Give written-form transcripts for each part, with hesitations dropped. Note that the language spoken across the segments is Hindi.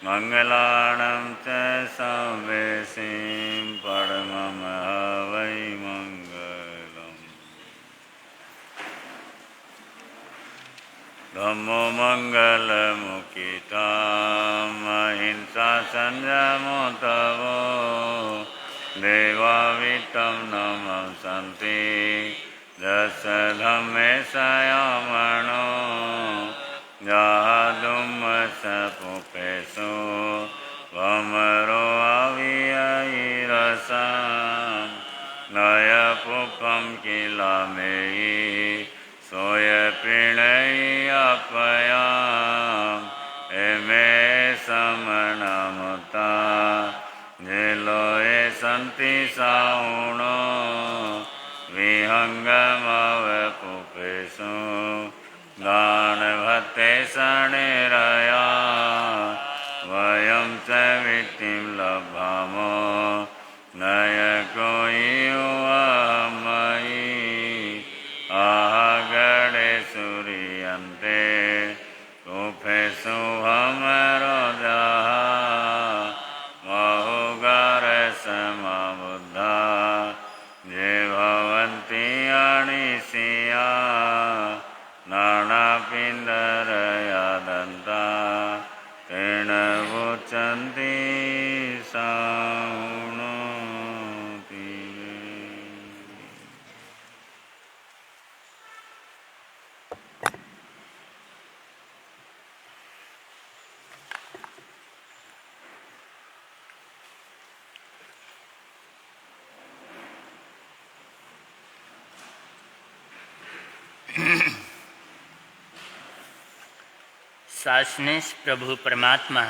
मङ्गलानं च सर्वेषां परमं वै मङ्गलम्। धम्मो मङ्गलमुखिताम् अहिंसा संयमो तवो देवावितं नमस्सन्ति दश धम्मे संयमनो Yahadummasapupeso Vamaro aviyayirasam Nayapupam kilamei Soya prinai apayam Eme samanamuta Niloe santi sauno Vihangamavepupeso Dhanavate saniraya Vayam savittim labhamo Nayako iyuvahamayi Ahagade suriyante Kuphesu hamarodaha Mahugare samabuddha Jebhavanti anisiya Nana Pindaraya Danta Tena Vuchanti Saunoti. शासनेश प्रभु परमात्मा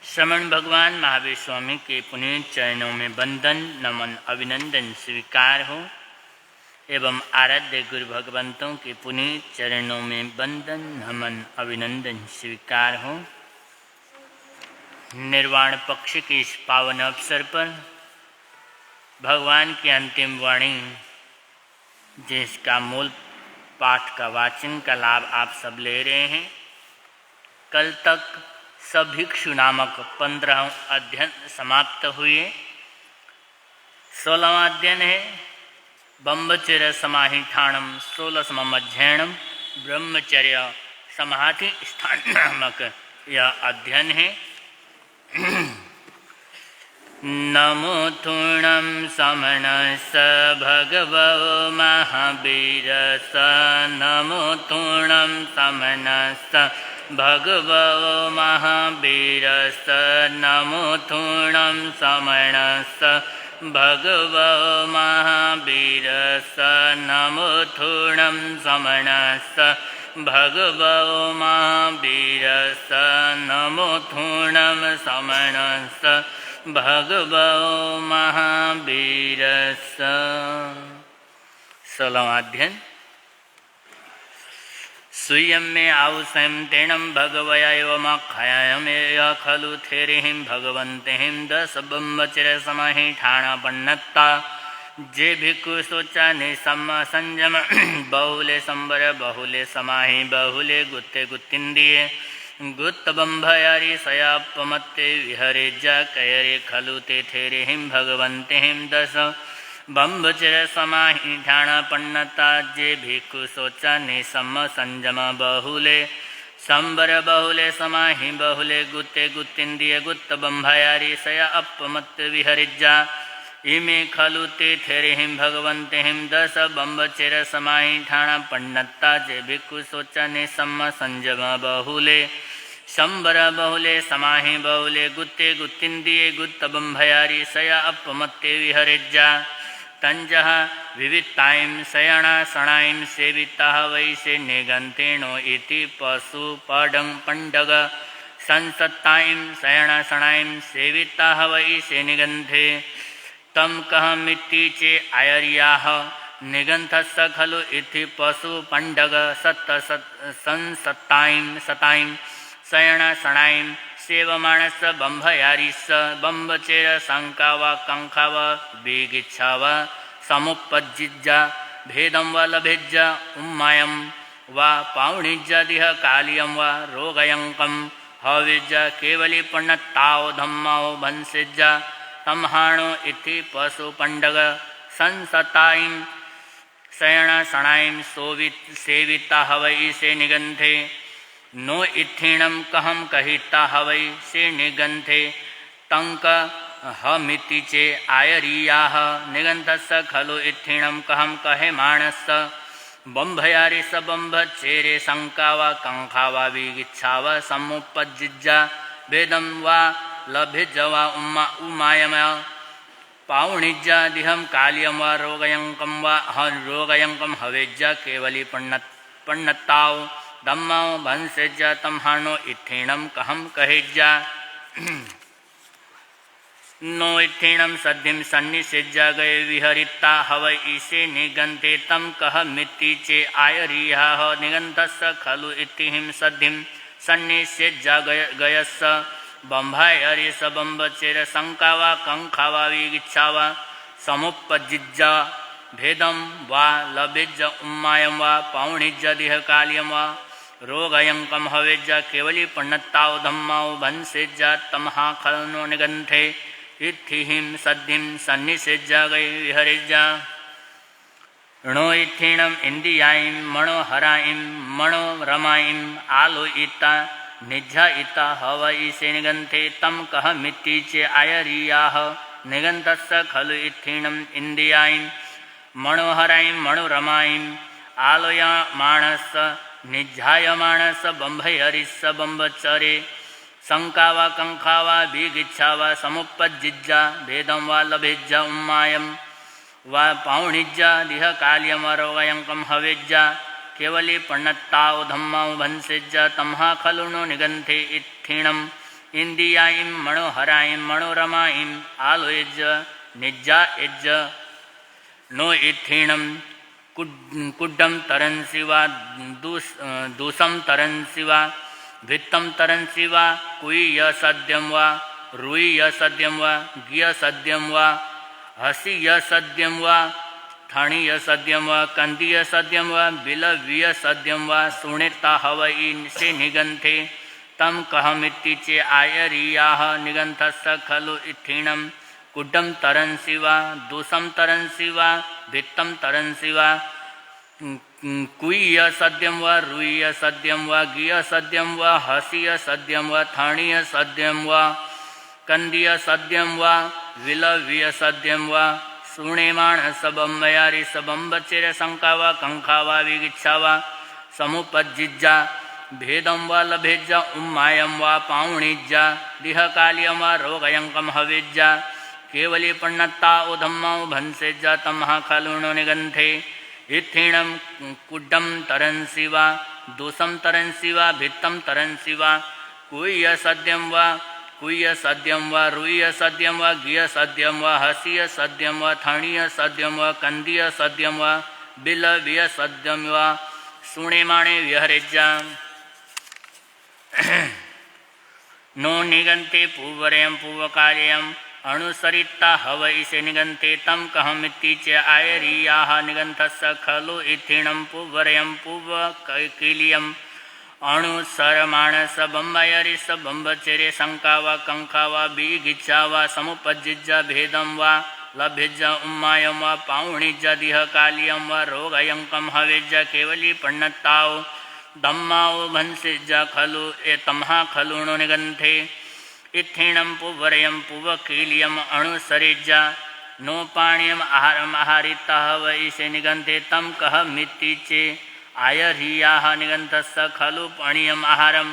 श्रमण भगवान महावीर स्वामी के पुनीत चरणों में वंदन नमन अभिनंदन स्वीकार हो एवं आराध्य गुरु भगवंतों के पुनीत चरणों में वंदन नमन अभिनंदन स्वीकार हो। निर्वाण पक्ष के इस पावन अवसर पर भगवान की अंतिम वाणी जिसका मूल पाठ का वाचन का लाभ आप सब ले रहे हैं। कल तक सभिक्षु नामक 15 अध्ययन समाप्त हुए। 16वां अध्ययन है ब्रह्मचर्य समाहिठाणम 16वां अध्ययनम ब्रह्मचर्य समाधि स्थान नामक यह अध्ययन है। नमो तूर्णं समनस भगवो महावीरस नमो तूर्णं समनस भगवो महावीरस नमो तूर्णं समनस भगवो महावीरस नमो तूर्णं समनस भगवो महावीरस नमो तूर्णं समनस भगवो महावीरस। 16वां अध्ययन स्वीयं मे आवसयं तेणं भगवया एवमाख्यायमेय खलु थेरिहिं भगवन्तेहिं दश ब्रह्मचर्य समाहिठाणपन्नत्ता जे भिक्खु सोचा निसम्म संयम बहुले संवर बहुले समाहि बहुले गुत्ते गुत्तिंदिये गुत्त बंभयारी सयापमत्ते विहरे जा कयरे खलु ते थेरिहिं भगवन्तेहिं दश ब्रह्मचर्य समाहिठाणपन्नता जे भिक्खु सोचा निसम्म संयम बहुले संवर बहुले समाहि बहुले गुत्ते गुत्तिंदिय गुत्त बंभयारी सया अपमत्त विहरिज्जा इमे खलु ते थेरिहिं भगवन्तेहिं दश ब्रह्मचर्य समाहिठाणपन्नता जे भिक्खु सोचा निसम्म संयम बहुले संवर बहुले समाहि बहुले गुत्ते गुत्तिंदिये गुत्त बंभयारी सया अपमत्ते विहरिज्जा तंजः विवित्ताइं शयणासणाइं सेवितः वैसे निगन्तेनो इति पशु पडं पंडग संसत्ताइं शयणासणाइं सेवितः वैसे निगन्धे तम कहमिति चे आयर्याः निगन्थस्य खलु इति पशु पंडग सत्त संसत्ताइं सताइं शयणासणाइं सेवमाणस्य बंभयारीस बंभचेर शंका व कंखा व बीगिच्छा व समुपज्जिज्जा भेदं व लभेज्जा उम्मायं व पावणिज्जा दिह कालियं व रोगयंकं हविज केवली पण्णत्ताओ धम्माओ भंसिज तमहाणो इति पशु पंडग संसताइम शयन शणाइम सेविता हवई से निगंथे नो इत्थीणम कहम कहिता हवई से निगंथे तंक हमिति चे आयरियाह निगंधस्स खलु इत्थीणम कहम कहे मानस बंभयारि स बंभ चेरे शंकावा कंखावा विगिच्छावा समुपजिज्जा वेदम वा लभिज वा उमायम पावणिज्जा दिहम कालियम वा रोगयंकम हवेज्जा केवली पण्णत्ताओ धम्माओ भंसेज्जा तमहानो इत्थीणम कहम कहेज्जा नो इत्थीणम सद्धिम सन्निषेज्जा गए विहरिता हवै ईसे निगंते तम कह मिति चे आयरिहा निगंधस्स खलु इत्थिहिम सद्धिम सन्निषेज्जा गयस्स बंभायरि स बंभचेर शंकावा कंखावा विगिच्छावा समुपजिज्जा भेदम वा लभिज उम्मायम वा पावणिज्ज दिहकाल्यम वा रोगयंकम हवेज्जा केवली पण्णत्ताओ धम्माओ भंसेज्जा तमहा खलनो निगंथे इत्थिहिम सद्धिम सन्निषेज्जा गए विहरिज्जा णो इत्थीणम इंदियाइम मणो हराइम मणो रमाइम आलो इता निज्जा इता हवई से निगंथे तम कह मिति चे आयरियाह निगंधस्स खलु इत्थीणम इंदियाइम मणोहराइम मणोरमाइम आलोया मानस निज्जाय मानस बंभयरिस बंभचरे शंकावा कंखावा बीगिच्छावा समुपजिज्जा भेदम वा लभिज्जा उम्मायम वा पावणिज्जा दिह काल्यम रोगयंकम हवेज्जा केवली पण्णत्ताओ धम्माओ भंसेज्जा तमहा खलुनो निगंथे इत्थीणम इंदियाइम मणोहराइम मणोरमाइम आलोयज्ज निज्जा यज्ज नो इत्थीणम कुड्डम तरंसि वा दूसम तरंसि वा भित्तम तरंसि वा कुय्य सद्यम वा रुय्य सद्यम वा गिय सद्यम वा हसिय सद्यम वा थाणीय सद्यम वा कंदीय सद्यम वा बिलवीय सद्यम वा सुणिता हवई से निगंथे तम कहमिति चे आयरियाह निगंथस्स खलु इत्थीणम कुड्डम तरंसि वा दूसम तरंसि वा भित्तम तरंसि वा कुय्य सद्यम वा रुय्य सद्यम वा गिय सद्यम वा हसिय सद्यम वा थाणीय सद्यम वा कंदीय सद्यम वा विलवीय सद्यम वा सुणेमाण सबंबयारि सबंबचेर शंकावा कंखावा विगिच्छावा समुपजिज्जा भेदम वा लभेज्जा उम्मायम वा पावणिज्जा दिहकाल्यम वा रोगयंकम हवेज्जा केवली पण्णत्ताओ धम्माओ भंसेज्जा तमहा खलुनो निगंथे इत्थीणम कुड्डम तरंसि वा दूसम तरंसि वा भित्तम तरंसि वा कुय्य सद्यम वा रुय्य सद्यम वा गिय सद्यम वा हसिय सद्यम वा थाणीय सद्यम वा कंदीय सद्यम वा बिलवीय सद्यम वा सुणेमाणे विहरेज्जा नो निगंते पूर्वरयम पूर्वकार्यम अणुसरिता हवई से निगंते तम कहमिति च आयरियाह निगंथस्स खलु इत्थीणम पूर्वरयम पूर्वकीलियम अणुसरमाणस बंभयरिस बंभचेरे शंकावा कंखावा बीगिच्छावा समुपजिज्जा भेदम वा लभिज्जा उम्मायम वा पावणिज्जा दिहकाल्यम वा रोगयंकम हवेज्जा केवली पण्णत्ताओ धम्माओ भंसिज्जा खलु तमहा खलुणो निगंथे इत्थीणम पुवरयम पुवकीलियम अणुसरिज्जा नो पाण्यम आहारम आहारिता हवई से निगंथे तम कह मिति चे आयरियाह निगंथस्स खलु पण्यम आहारम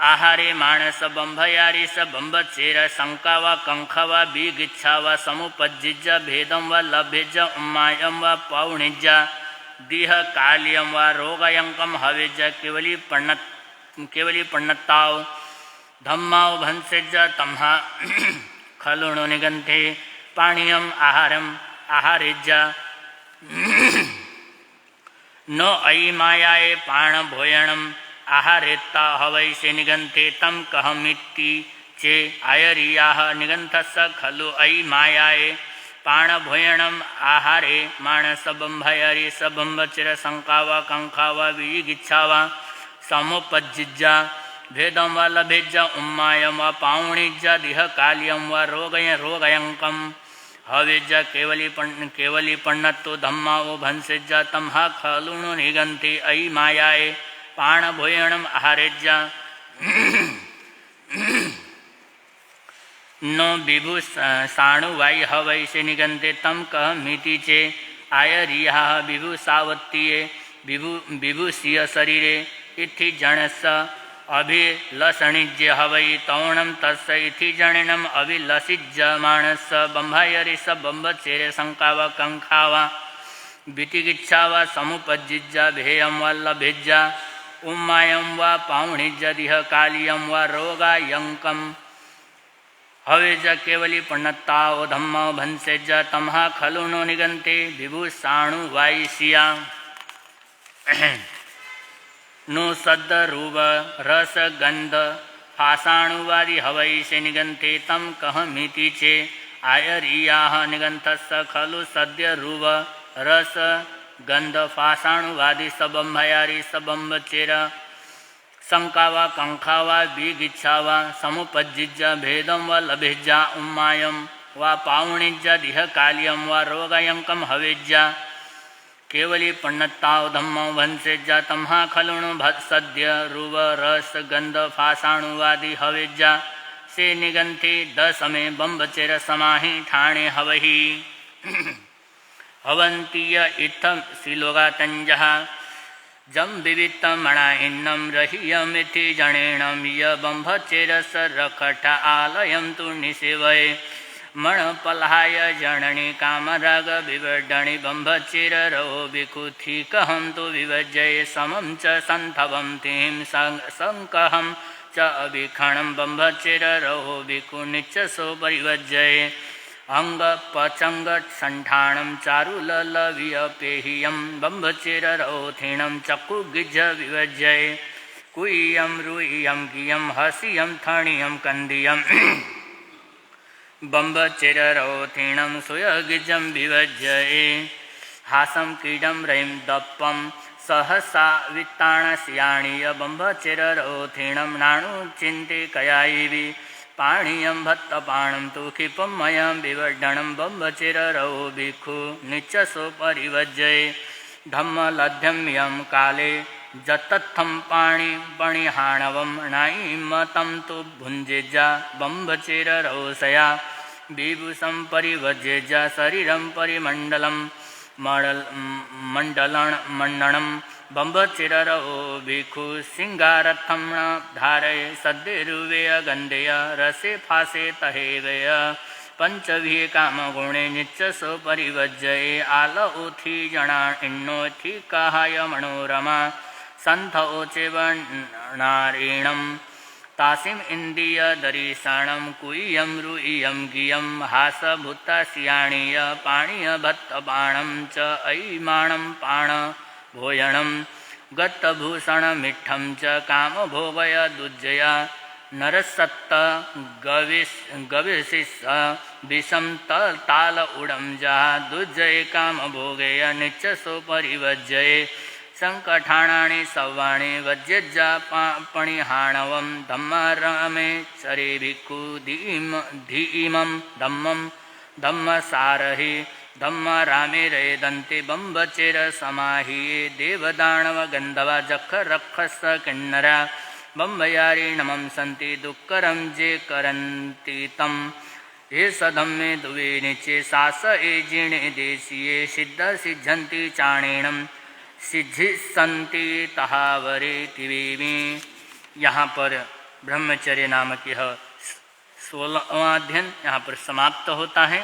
आहारे मानस बंभयारि स बंभचेर शंकावा कंखवा बीगिच्छावा समुपजिज्जा भेदम वा लभेज्जा उम्मायम वा पावणिज्जा दिह काल्यम वा रोगयंकम हवेज्जा केवली पण्णत्ताओ धम्माओ भंसेज्जा तमहा खलुणो निगंथे पाणियम आहारम आहारेज्जा नो अयि मायाए पाण भोयणम आहारेत्ता हवई से निगंथे तम कहमिति चे आयरियाह निगंथस्स खलु अयि मायाए पाण भोयणम आहारे मानस बंभयरि सबंभचर शंकावा कंखावा विगिच्छावा समुपजिज्जा भेदं वा लभेज्ज उम्मायं वा पावणिज्ज दिह काल्यं वा रोगयङ्कं हविज्ज केवली पण्णत्तो धम्मा वो भंसिज्ज तम्हा खलुणु निगन्ति अयि मायाए पाणभोयणम् आहारेज्ज नो विभु साणुवाई हवै से निगन्ते तम कह मिति चे आय रिहा विभु सावत्तिये विभूषीय शरीरे इति जणस अभिलषणिज्य हवै तौणं तस्य इति जणिनम् अभिलषिज्यमाणस्य बम्भायरिस बम्बचेरे शङ्काव कंखाव वितिगिच्छाव समुपज्जिज्ज भेयं वा लभेज्ज उम्मायं वा पावणिज्ज दिह कालियं वा रोगायङ्कम् हवेज केवली पण्णत्ताओ धम्मा भंसेज तम्हा खलुनो निगन्ते विभूषाणु वायिष्या नो सद्द रूप रस गंध फासाणुवादि हवै से निगन्ते तम कह मिति चे आयरियाः निगन्थस्य खलु सद्य रूप रस गंध फासाणुवादि सबम्भयारि सबम्बचेर शङ्कावा कंखावा विगिच्छावा समुपज्जिज्ज भेदं वा लभेज्ज उम्मायं वा पावणिज्ज दिह काल्यं वा रोगयङ्कं हवेज्ज केवली पण्णत्ताव धम्मो भंसेज्ज तम्हा खलुणु सद्य रूप रस गंध फासाणुवादि हवेज्ज से निगन्ते दशमे बम्बचेर समाहि ठाणे हवहि हवन्तीय इत्थं शिलोगातञ्जः जम विवित्तमणाहिन्नं रहियमिति जणेणं यबम्भचेरस रखट आलयं तु निसेवये मणपल्हाय जननी कामराग विवर्धनि बम्भचेररो विकुथिकहं तु विवर्जये समं च सन्थवं तिं सङ्कहं च अभिखणं बम्भचेररो विकुनिच्चसो परिवर्जये अंगपचंग संठाणं चारुललवियपेहियं बम्भचेररोथिणं चक्षुगिज्ज विवर्जये कुय्यं रुय्यं गियं हसियं थणियं कंदियं बम्भचेररोथिणं सुयगिज्जं विवर्जये हासं कीडं रयिं दप्पं सहसा वित्ताणस्याणीय बम्भचेररोथिणं नाणुचिन्ते कयायिवि पाणीयं भत्तपाणं तु क्षिपं मयं विवर्धनं बम्भचेररो भिक्षु निच्चसो परिवर्जये धम्मलभ्यं यं काले जतत्थं पाणिहाणवं नाइमतं तु भुञ्जेज्ज बम्भचेररोषया विभूषं परिवर्जेज्ज शरीरं परिमण्डलं मण्डनं बम्भचेररो भिक्षु सिंगारथं न धारये सद्यरुवेय गन्धेय रसे फासे तहेवय पंचभिः कामगुणे निच्चसो परिवर्जये आल ऊथि जणान्नोथि कहाय मनोरमा सन्थ ओचेव नारीणं तासिम इन्द्रिय दरीषाणं कुय्यं रुय्यं गियं हासभूतास्याणीय पाणीय भत्तबाणं च अयिमाणं पाण भोयणं गत्तभूषणमिठं च कामभोगय दुज्जया नरसत्त गविशिष विषं ताल उडं जहा दुज्जये कामभोगेय निच्चसो परिवर्जये संकठाणानि सव्वाणि वज्यज्ज पणिहाणवं धम्मरमे चरे भिक्षु धीमं धम्मं धम्मसारहि धम्म रामे रेदन्ते बम्भचेर समाहिये देवदानव गन्धव जख रक्षस किन्नरा बम्भयारी नमं सन्ति दुःकरं जे करन्ति तं ये सधम्मे दुवे निचे सास ए जिणे देशीये सिद्ध सिद्धन्ति चाणेणं सिद्धिसन्ति तहावरे तिवेमी। यहाँ पर ब्रह्मचर्य नामक यह 16वां अध्ययन यहाँ पर समाप्त होता है।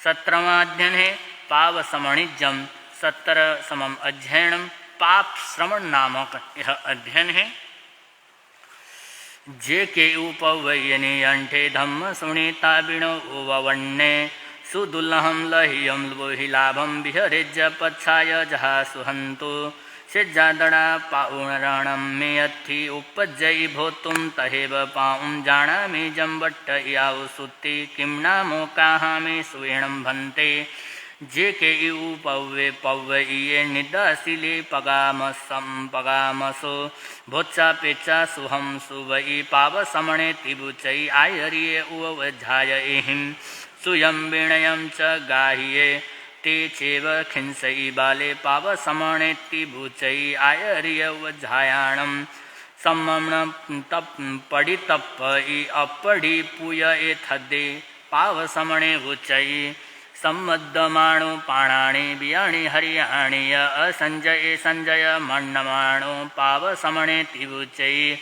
17वां अध्ययन है पाव समणिज्यम 17 अध्ययनम पाप श्रवण नामक यह अध्ययन है। जे के उपवयने अंठे धम्म सुनीता बिणो ववन्ने सुदुल्लहं लह्यं लोहि लाभं विहरेज्ज पच्छाय जहा सुहन्तु सिज्जादड़ा पाउणरणं मे अथि उपज्जयि भोतुं तहेव पाउं जानामि जम्बट्ट याव सुत्ति किं नामो काहामि सुवेणं भन्ते जे के इउ पव्वे पव्वे इये निदासिले पगामसो भोच्चा पेच्चा सुहम सुवई पाव समणे तिबुचई आयरिये उवझाय एहिं सुयं विणयं च गाहिये ते चेव खिंसई बाले पाव समणे तिबुचई आयरिय उवझायाणं सम्मण तप पड़ी तप अपड़ी पुय एथदे पाव समणे उचई सम्मद्दमाणो पाणाणि बियाणि हरियाणि असंजय संजय मण्णमाणो पाव समणे तिबुचै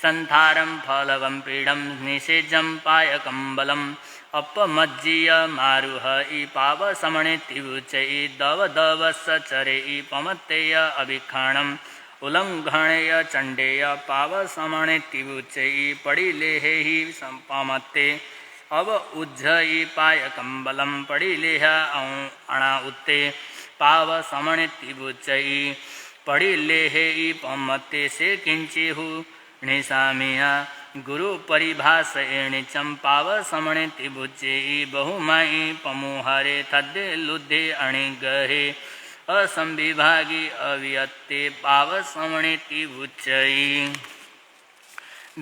संथारं फलवं पीडं निषेजं पायकम्बलम् अपमज्जीय मारुह पाव समणे तिबुचै दव दव सचरे पमत्तेय अभिखाणम् उल्लंघणेय चंडेय पाव समणे तिबुचै पड़ी लेहे ही पमत्ते अब उज्जयी पाय कम्बलम पड़ी लेह अणा उत्ते पाव समण तिबुचई पड़ी लेहे पमते से किंचिहु निशामिया गुरु परिभाष एणिचम पाव समण तिबुचई बहुमाई पमुहरे थद्दे लुद्धे अणि गहे असंविभागी अवियत्ते पाव समण तिबुचई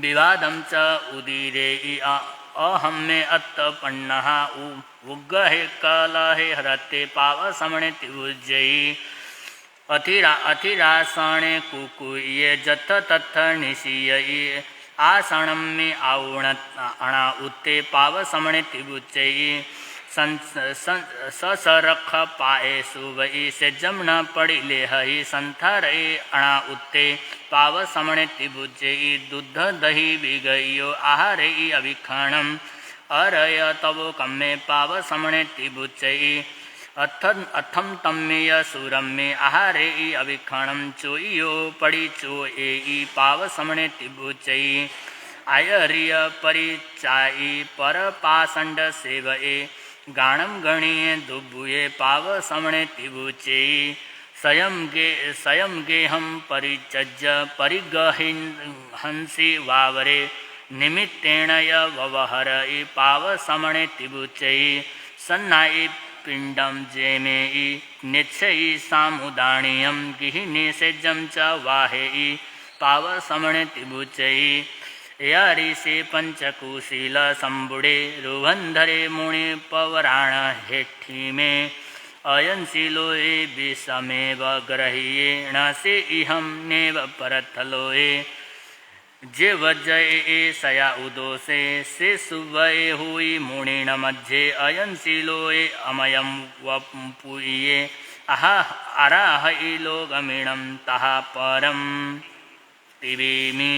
विवादं च उदीरे अहम में अत्तपन्नः उग्गहे कलहे हरते पाव समणे तिबुजयी अथिरासणे कुकुये जथ तथ निशीयी आसणं में अणा उत्ते पाव समणे तिबुचयी ससरख पाए सुवई से जम न पड़ी लेहि संथारे अणा उत्ते पाव समणे तिबुचई दुध दही बिगयो आहारे अभिखाणम अरय तवो कम्मे पाव समणे तिबुचई अथम तम्मेय सुरम्मे आहारे अभिखाणम चोइयो पड़ी चोए पाव समणे तिबुचई आयरिय परिचाई पर पासंड सेवए गाणम गणीय दुबुये पाव समणे तिबुचे स्वयं गेहम परिचज्य परिगहिं हंसी वावरे निमित्तेण ववहर पाव समणे तिबुचे सन्नाई पिंडम जेमे निच्छई सामुदाणीयम गिहिने सेजम च वाहे पाव समणे तिबुचे यारी से पंचकुशील संबुड़े रुवंधरे मुनि पवराण हेठी में अयनशीलोए विषमेव ग्रह्येण से इहम नेव परथलोए जे वज्जये सया उदोसे से सुवये हुई मुनिन मध्ये अयनशीलोए अमयम वपुये आहा आराह लोगमीणम तहा परम तिवेमी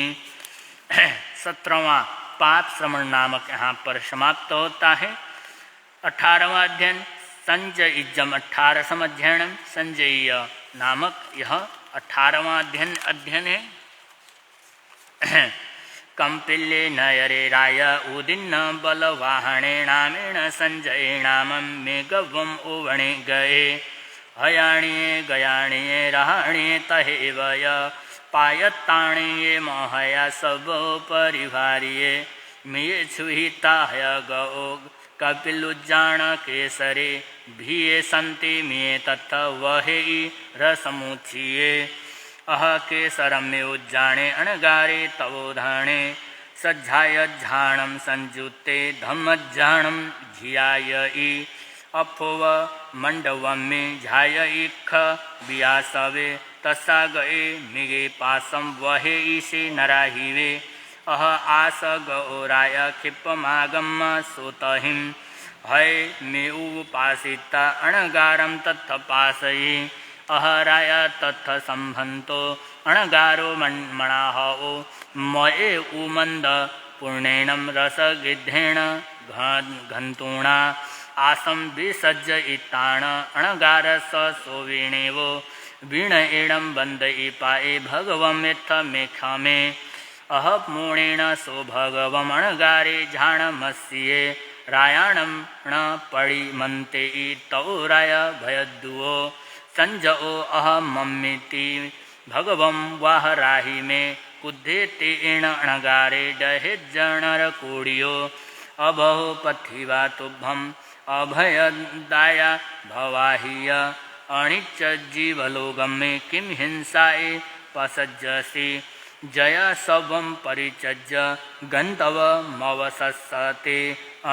17वां पाप श्रवण नामक यहाँ पर समाप्त होता है। 18वां अध्ययन संजय इज्जम 18 अध्ययन संजय नामक यह 18वां अध्ययन है। कंपिल्ले नयरे राय उदिन्न बलवाहणे नामेण संजय नामं मेघवम ओवणे गए हयाणिये गयाणिये रहाणिये तहेवय पायत्ताणिये महया सब परिवारिये मिये छुहिता हय गौ कपिलुज्जाण केसरे भिये संति मिये तथ वहे रसमुचिये अह केसरम्य उज्जाणे अणगारे तवोधाणे सज्जायज्झाणं संजुते धम्मज्झाणं झियायि अफोव मंडवम्मे झायिख बियासवे तस्सा गए मिगे पासम वहे ईशे नराहिवे अह आस गौराय क्षिपमागम सोतहिं हय मे उपासिता अणगारं तत्थ पासये अहराय तत्थ संभन्तो अणगारो मणाहो मये उमंद पूर्णेनं रसगिद्धेन घन्तूणा आसं विसज्ज इताण अणगारस सोवीणेवो वीण एणं वन्दयि पाए भगवमेत्थ मेखामे अहमूणेन सो भगवमणगारे झाणमस्ये रायाणं न पडिमन्ते तौ राय भयद्दुओ संजओ अहममिति भगवं वाह राहि मे कुद्धे तेण अणगारे डहे जनर कोडियो अभहो पथिवा तुभ्यम अभयदाय भवाहिय अनिच्च जीवलोकं मे किं हिंसाये पसज्जसि जय सवं परिचज्य गन्तवमवसस्सते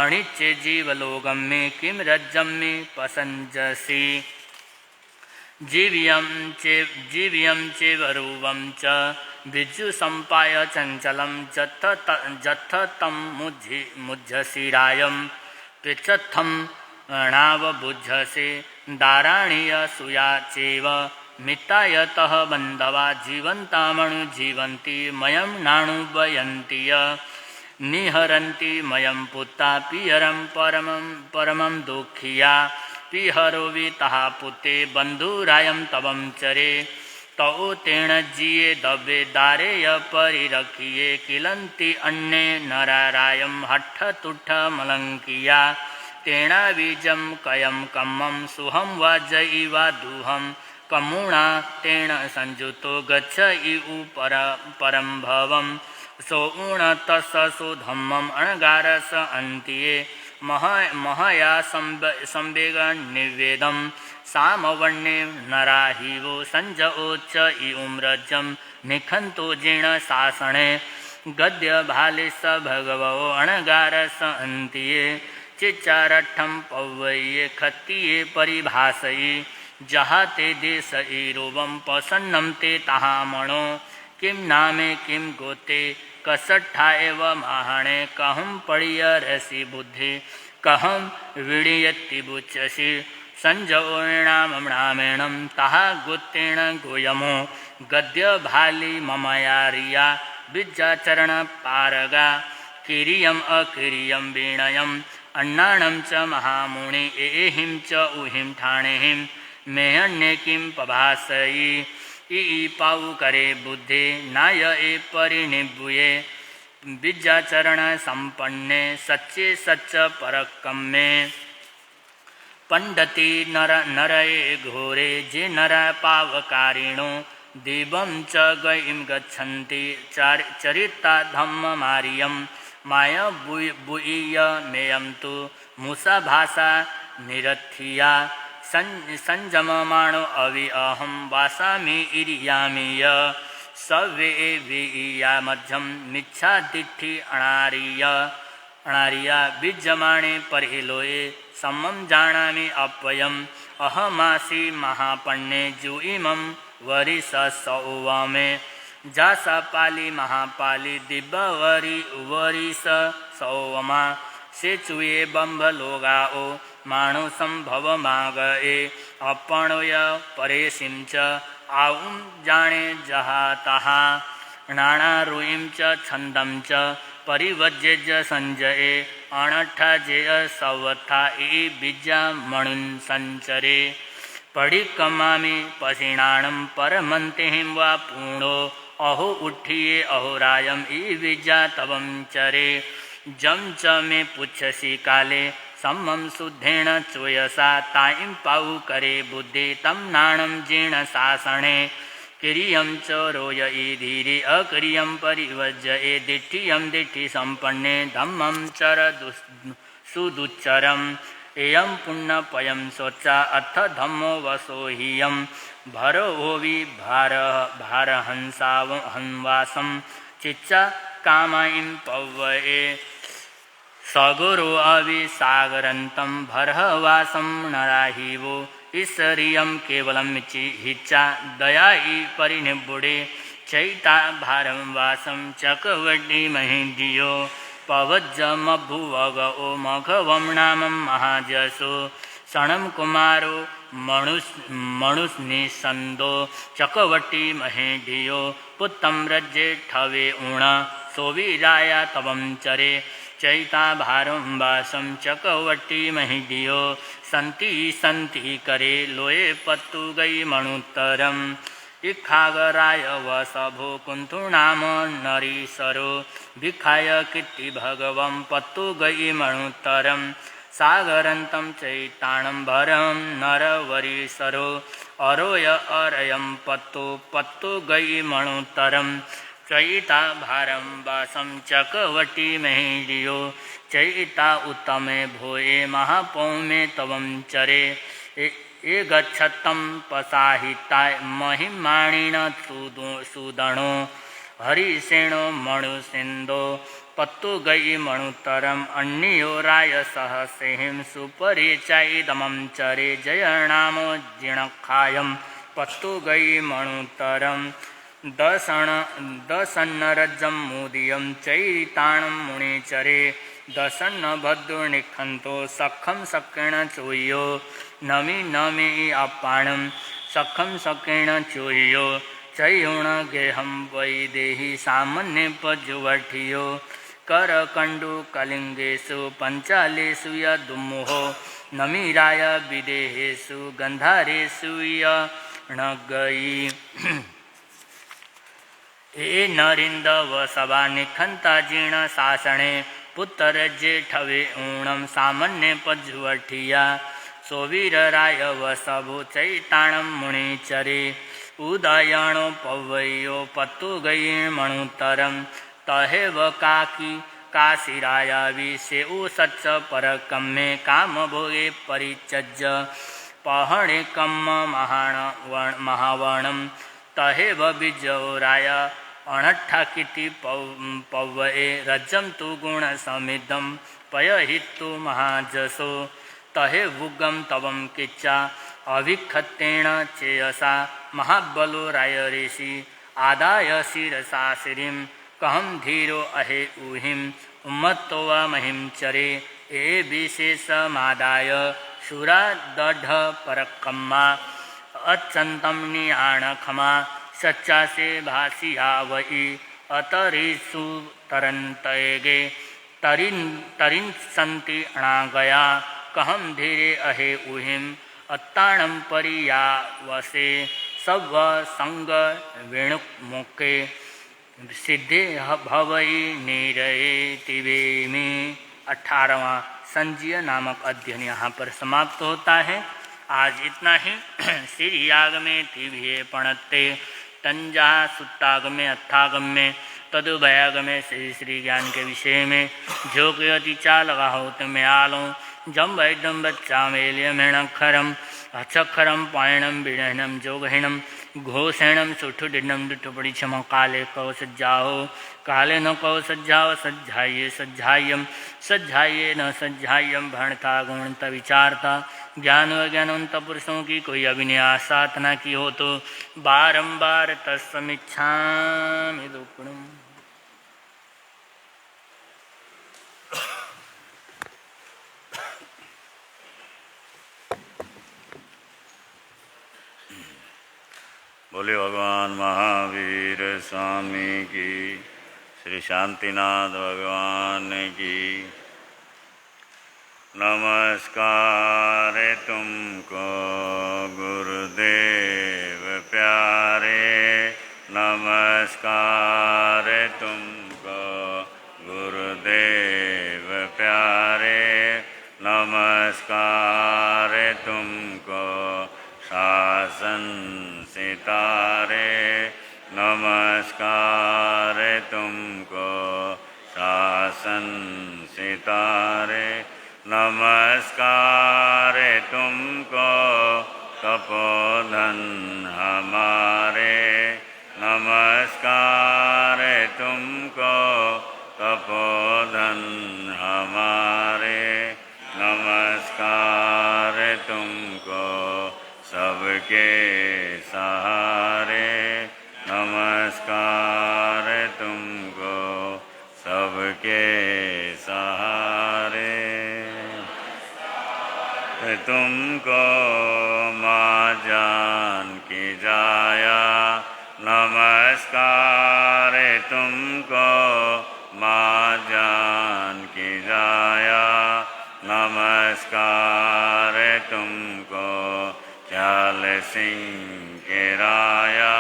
अनिच्चे जीवलोकं मे किं रज्जं मे पसञ्जसि जीव्यं चेवरूपं च विद्युसम्पाय चञ्चलं जत्थतं मुज्झसिरायं पृच्छत्थं नावबुध्यसे दाराणीय सूया चैव मितायतः बन्धवा जीवन्तामनुजीवन्ति मयं नानुभयन्ति निहरन्ति मयं पुत्ता पियरं परमं दुःखिया पिहरो वितः पुते बन्धुरायं तवं चरे तौ तेण जिये दवे दारेय परिरखिये किलन्ति अन्ये नरारायं हट्ठतुट्ठमलङ्किया तेणाबीजं कयं कम्मं सुहं वा जयिवा दुहं कमुणा तेण संयुतो गच्छ इउ परं भवं सोउणतस सुधम्मं अणगारस अन्त्ये महया संवेगनिवेदं सामवर्णे नराहिवो संजओच्च इउम्रजं निखन्तो जीर्ण शासने गद्यभालिस भगवो अणगारस अन्त्ये चिच्चारठं पौवये खत्तिये परिभाषयि जहाते देशईरूपं प्रसन्नं ते तहामणो किं नामे किं गोते कसट्ठा एव महाणे कहं पडियरसि बुद्धि कहं विडीयति बुच्यसि संजोणामेणं तहा गोत्रेण गोयमो गद्यभाली ममयारिया विज्जाचरण पारगा किरियम अकिरियम विणयम अन्नाणं च महामुनि एहिं च उहिं ठाणेहिं मेहन्ये किं पभासयि ई पाऊ करे बुद्धे नाय ए परिनिभुये विज्जाचरण संपन्ने सच्चे सच्च परकम्मे पंडति नरये घोरे जे नर पावकारिणो दिवं च गयिं गच्छन्ति चरिता धम्म मारियं माया बुईय मेयं तु मुसा भाषा निरथिया संजममाणो अवि अहं वासामि इरियामि य सवे वेया मध्यम मिच्छादिठि अणारिया विज्जमाणे परिलोये समं जानामि अपयम् अहमासि महापण्ये जुइमं वरिससौवमे जासा पाली महापाली दिव्यवरी वरिस सौवमा से चुये बम्भलोगाओ मानुषं भवमागए अपणोय परेशिं च आऊं जाने जहातहा नाणारुइं च छन्दं च परिवज्यज संजये अणठा जेय सवथा ए बीजा मणुन् संचरे पडिकमामि पशिणाणं परमन्तिं वा पूर्णो अहो उठिये अहोरायम् ई बीजा तवं चरे जं च मे पुच्छसि काले सम्मं शुद्धेन चोयसा ताईं पाऊ करे बुद्धि तं नाणं जीर्ण शासने किरियं च रोयई धीरे अकिरियं परिवज्य ए दिठ्ठियं दिठ्ठि संपन्ने धम्मं चर सुदुच्चरम् एयं पुण्यपयं शोचा अथ धम्मो वसो हियं भरो ओवि भारहंवासं चिच्चा कामायिं पव्वये सगुरो अविसागरन्तं भरहवासं नराहिवो ईश्वरीयं केवलं हिच्चा दयायि परिनिबुडे चैता भारं वासं चकवड्डी महिधियो पवज्जमभुवगओ मघवं नामं महाजसो सणं कुमारो मणुस्निसन्दो चकवट्टी महेधियो पुत्तं रज्जे ठवे ऊण सोविराया तवं चरे चैता भारं वासं चकवट्टी महिधियो सन्ति करे लोये पत्तु गई मणुत्तरम् इखागराय वसभो कुंतु नाम नरीसरो भिखाय कीर्ति भगवं पत्तु गई मणुत्तरम् सागरन्तं चैतानं भरं नरवरीसरो अरोय अरयं पत्तु गई मणुत्तरम् चयिता भारम वासम चकवटी महीलियो चयिता उत्तमे भोये महापौमे तवम चरे ए गच्छतं पसाहिता महिमाणिन सुदणो हरिसेनो मणुसिंदो पत्तु गई मणुतरम अन्यो राय सहसेहिं सुपरिचयिदमं चरे जयनामो जिणखायं पत्तु गई मणुतरम दसन्नरज्जं मुदियं चैताणं मुनिचरे दसन्न भद्रुनिखन्तो सखं सकेण चोयो नमी नमी अपाणं सखं सकेण चोयो चयुण गेहं वैदेही सामन्य पजुवठियो करकंडु कलिंगेषु पंचालेषु यदुमुहो नमीराय विदेहेषु गंधारेषु यणगई ए नरिंदव सभा निखंता जीर्ण शासने पुत्र जेठवे ऊणम सामन्य पजुवठिया सोवीर राय वसभु चैताणं मुनिचरे उदयणो पवयो पत्तु गई मणुतरम तहेव काकी काशिराया विषे सच्च परकम्मे काम भोगे परिचज्य पहणे कम्म महावर्णम तहेव बीजोराय अणट्ठाकिति पवये रज्जम तु गुण समिदम पयहितु महाजसो तहे भुगम तवम किच्चा अभिखत्तेण चेयसा महाबलो राय ऋषि आदाय शिरसा श्रीं कहम धीरो अहे ऊहिम उम्मत्तो व महिम चरे ए विशेषमादाय शूरा दढ़ परकम्मा अच्चंतम नियाण खमा सच्चा से भासिया वही अतरिसु तरंतयगे तरिन संति अणागया कहम धीरे अहे उहिम अत्ताणं परियावसे सव संग वेणुक मुके सिद्धे भवई नीरये तिवे में 18वां संजीय नामक अध्ययन यहाँ पर समाप्त होता है। आज इतना ही। श्री याग में तिभे पणत्ते तंजा सुट्टागमे अत्थागम्य तदुभयागमे श्री ज्ञान के विषय में झोंकयति चाल गाहो तुम्हें आलो जम वैदम बच्चा मेलियमेणक्षरम अक्षरम पायणम विणहनम जोगहिणम घोषणम सुठुडिनम दुठुपड़ी क्षम काले कौ सज्जाहो काले न कौ सज्जाओ सज्जाये सज्जायम सज्जाये न सज्जायम भणता गुणता विचारता ज्ञान व ज्ञानवंत पुरुषों की कोई अभिनया साधना की हो तो बारंबार तत्समीक्षामि दुक्कडम। बोले भगवान महावीर स्वामी की, श्री शांतिनाथ भगवान की। नमस्कार तुमको गुरुदेव प्यारे, नमस्कार तुमको गुरुदेव प्यारे, नमस्कार तुमको शासन सितारे, नमस्कार तुमको शासन सितारे, नमस्कार तुमको तपोधन हमारे, नमस्कार तुमको तपोधन हमारे, नमस्कार तुमको सबके सहारे, नमस्कार तुमको सबके सहारे। तुमको माँ जान की जाया, नमस्कार तुमको माँ जान की जाया, नमस्कार तुमको ख्याल सिंह के राया,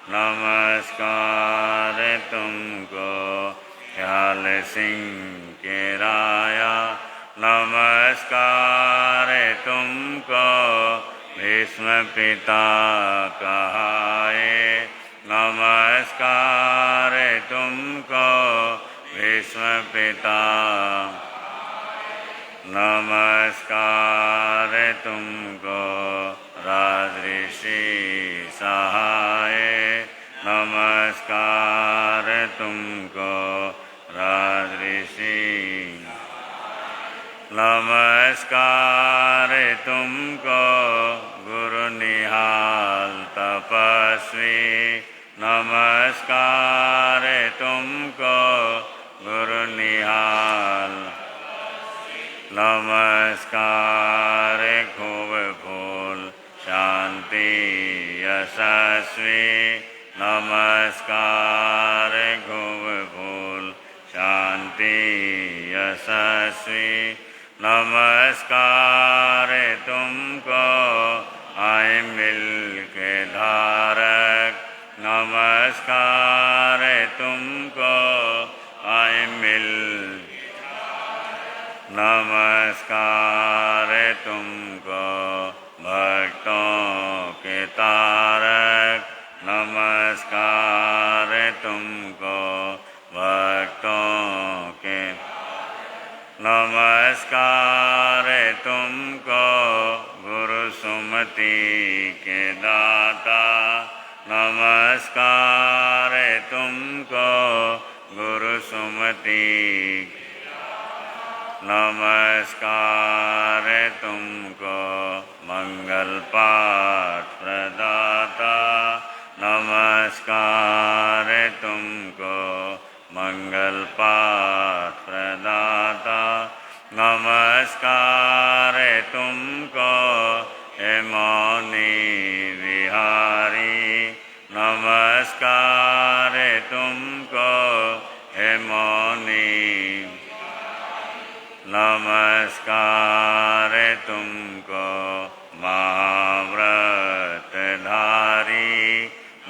नमस्कार तुमको ख्याल सिंह के राया, नमस्कार तुमको भीष्म पिता कहाए, नमस्कार तुमको भीष्म पिता नमस्कार तुमको राजऋषि सहाय नमस्कार तुमको राजऋषि नमस्कार तुमको गुरु निहाल तपस्वी नमस्कार तुमको गुरु निहाल नमस्कार खूब फूल शांति यशस्वी नमस्कार खूब फूल शांति यशस्वी नमस्कार तुमको आए मिल के धारक नमस्कार तुमको आए मिल नमस्कार तुमको भक्तों के तारक नमस्कार तुमको भक्तों के नमस्कार तुमको गुरु सुमति के दाता नमस्कार तुमको गुरु सुमति नमस्कार तुमको मंगल पाठ प्रदाता नमस्कार तुमको मंगल पाठ प्रदाता नमस्कार तुमको हे मौनी विहारी नमस्कार तुमको हे मौनी नमस्कार तुमको महाव्रतधारी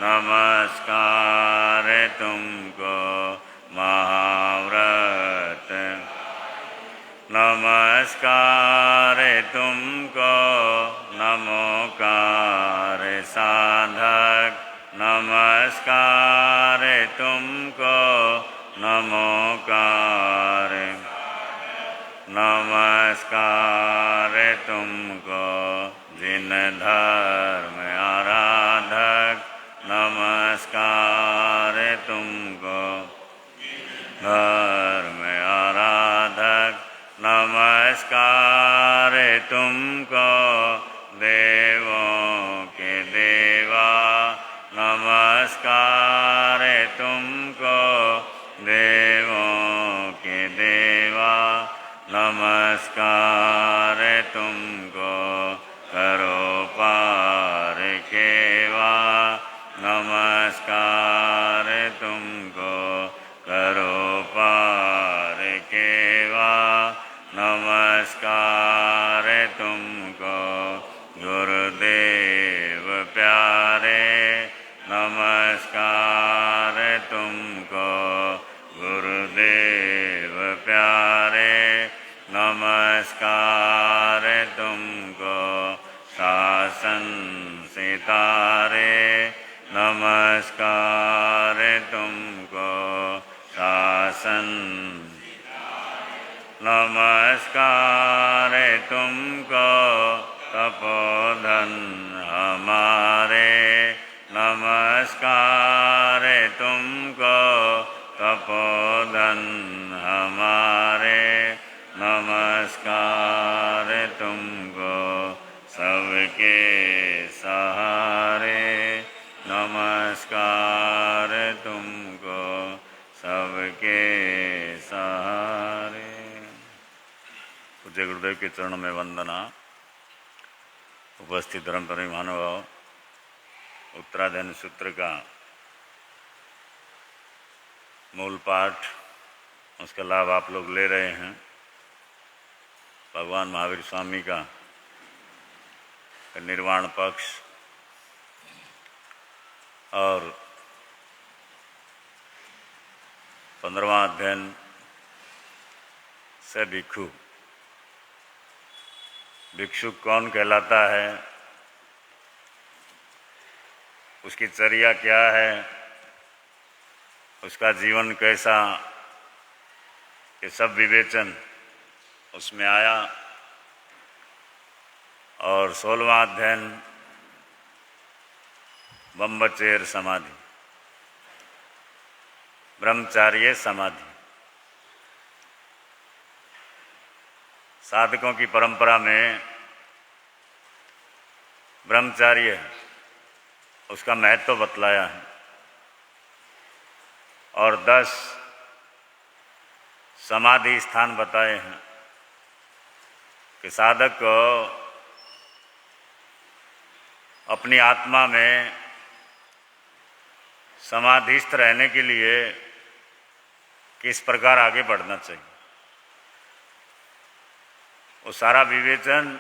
नमस्कार तुमको महाव्रत नमस्कार तुमको नमोकार साधक नमस्कार तुमको नमोकार नमस्कार तुमको जिन धर्म आराधक नमस्कार तुमको धर्म आराधक नमस्कार तुमको देवों के देवा नमस्कार तुमको देवों के देवा नमस्कार तुमको करो पार खेवा नमस्कार तुमको करो पार खेवा नमस्कार तुमको गुरुदेव प्यारे नमस्कार तुमको गुरुदेव प्यारे नमस्कार तुमको शासन सितारे नमस्कार तुमको शासन नमस्कार तुमको तपोधन हमारे नमस्कार तुमको तपोधन हमारे नमस्कार तुमको सबके सहारे नमस्कार तुमको सबके सहारे। पूज्य गुरुदेव के चरणों में वंदना। उपस्थित धर्म प्रेमी महानुभाव, उत्तराध्ययन सूत्र का मूल पाठ उसका लाभ आप लोग ले रहे हैं। भगवान महावीर स्वामी का निर्वाण पक्ष और 15वां अध्ययन से भिक्षु। भिक्षुक कौन कहलाता है, उसकी चर्या क्या है, उसका जीवन कैसा, ये सब विवेचन उसमें आया। और 16वां अध्ययन ब्रह्मचर्य समाधि, ब्रह्मचार्य समाधि। साधकों की परंपरा में ब्रह्मचार्य उसका महत्व बतलाया है और 10 समाधि स्थान बताए हैं कि साधक को अपनी आत्मा में समाधिस्थ रहने के लिए किस प्रकार आगे बढ़ना चाहिए। वो सारा विवेचन